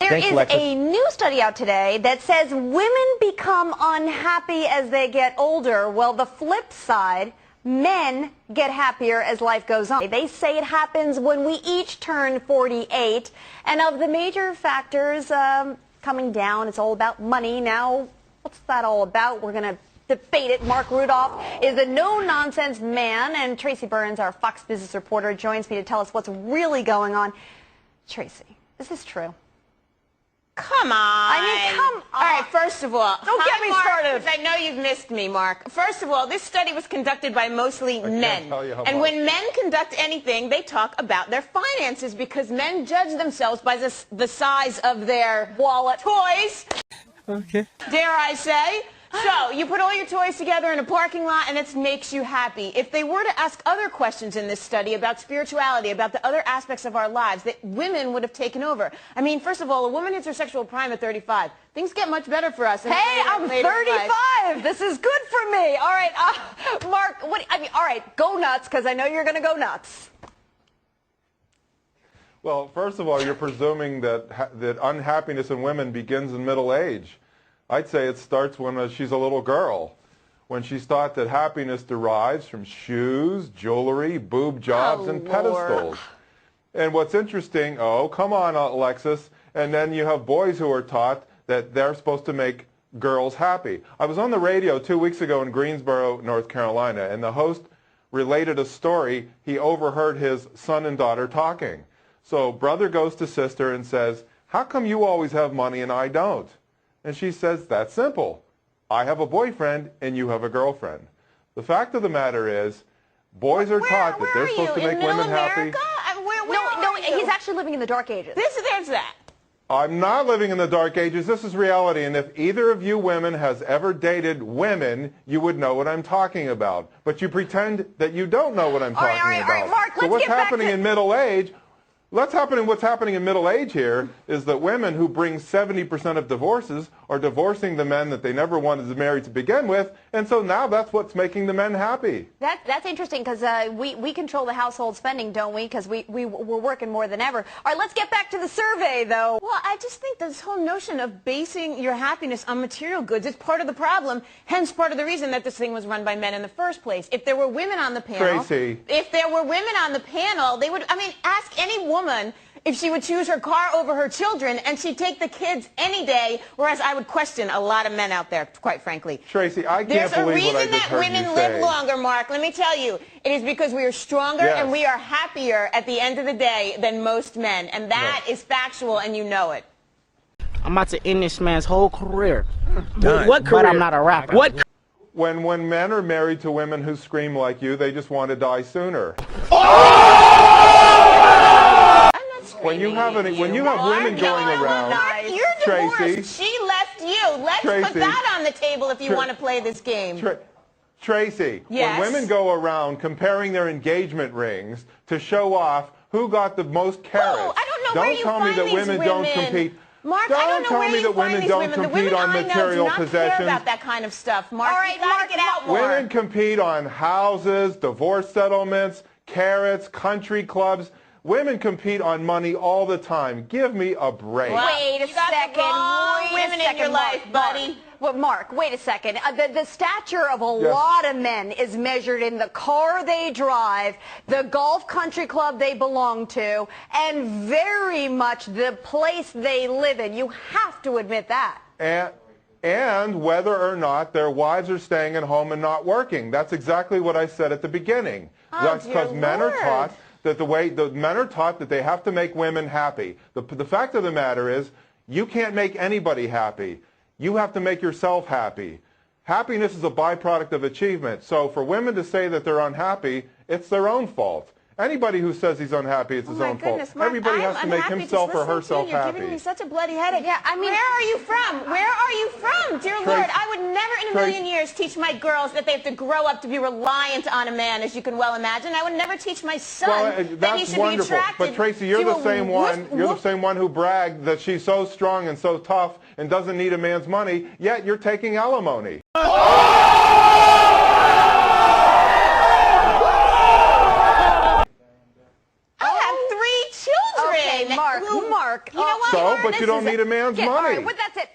There is a new study out today that says women become unhappy as they get older. Well, the flip side, men get happier as life goes on. They say it happens when we each turn 48. And of the major factors coming down, it's all about money. Now, what's that all about? We're going to debate it. Marc Rudov is a no-nonsense man, and Tracy Byrnes, our Fox Business reporter, joins me to tell us what's really going on. Tracy, is this true? Come on. I mean, come on. All right, first of all, don't get me started. I know you've missed me, Mark. First of all, this study was conducted by mostly men. And when men conduct anything, they talk about their finances because men judge themselves by the size of their wallet, toys. Okay. Dare I say? So, you put all your toys together in a parking lot and it makes you happy. If they were to ask other questions in this study about spirituality, about the other aspects of our lives, that women would have taken over. I mean, first of all, a woman hits her sexual prime at 35. Things get much better for us. Hey, I'm 35. This is good for me. All right, Mark, all right, go nuts, because I know you're going to go nuts. Well, first of all, you're presuming that unhappiness in women begins in middle age. I'd say it starts when she's a little girl, when she's taught that happiness derives from shoes, jewelry, boob jobs, and pedestals. And what's interesting, oh, come on, Alexis, and then you have boys who are taught that they're supposed to make girls happy. I was on the radio 2 weeks ago in Greensboro, North Carolina, and the host related a story. He overheard his son and daughter talking. So brother goes to sister and says, "How come you always have money and I don't?" And she says, "That's simple. I have a boyfriend and you have a girlfriend." The fact of the matter is, boys are taught that they're supposed to make women happy. No, he's actually living in the dark ages. There's that. I'm not living in the dark ages. This is reality. And if either of you women has ever dated women, you would know what I'm talking about. But you pretend that you don't know what I'm talking about. All right, Mark, so what's happening in middle age? What's happening in middle age here is that women who bring 70% of divorces are divorcing the men that they never wanted to marry to begin with, and so now that's what's making the men happy. That's interesting because we control the household spending, don't we? Because we're working more than ever. All right, let's get back to the survey, though. Well, I just think this whole notion of basing your happiness on material goods is part of the problem, hence part of the reason that this thing was run by men in the first place. If there were women on the panel, Tracy. If there were women on the panel, they would, I mean, ask any woman if she would choose her car over her children, and she'd take the kids any day, whereas I would question a lot of men out there, quite frankly. Tracy, I can't believe what I just heard you say. There's a reason that women live longer, Mark. Let me tell you. It is because we are stronger and we are happier at the end of the day than most men, and that is factual, and you know it. I'm about to end this man's whole career. What career? But I'm not a rapper. What? When men are married to women who scream like you, they just want to die sooner. When you have women going around, you're divorced. Tracy, she left you. Let's put that on the table if you want to play this game. Tracy, yes. When women go around comparing their engagement rings to show off who got the most carats, don't tell me that women don't compete. Mark, don't tell me that women don't compete on material possessions. Care about that kind of stuff, Mark. All right, Mark, get out more. Women compete on houses, divorce settlements, carats, country clubs. Women compete on money all the time. Give me a break. Well, wait a second. Women in your life, buddy. Well, Mark, wait a second. The stature of a lot of men is measured in the car they drive, the golf country club they belong to, and very much the place they live in. You have to admit that. And whether or not their wives are staying at home and not working. That's exactly what I said at the beginning. That's because men are taught that men are taught that they have to make women happy. The fact of the matter is, you can't make anybody happy. You have to make yourself happy. Happiness is a byproduct of achievement. So for women to say that they're unhappy, it's their own fault. Anybody who says he's unhappy, it's his own fault. Mark, everybody has to make himself or herself happy. You're giving me such a bloody headache. Yeah, I mean, where are you from? Where are you from? Dear Lord, I would never in a million years teach my girls that they have to grow up to be reliant on a man, as you can well imagine. I would never teach my son that he should be attracted. But Tracy, you're the same one. You're the same one who bragged that she's so strong and so tough and doesn't need a man's money. Yet you're taking alimony. Mark, you know what? So, but This you don't is need it. a man's Yeah, money. All right, well, that's it.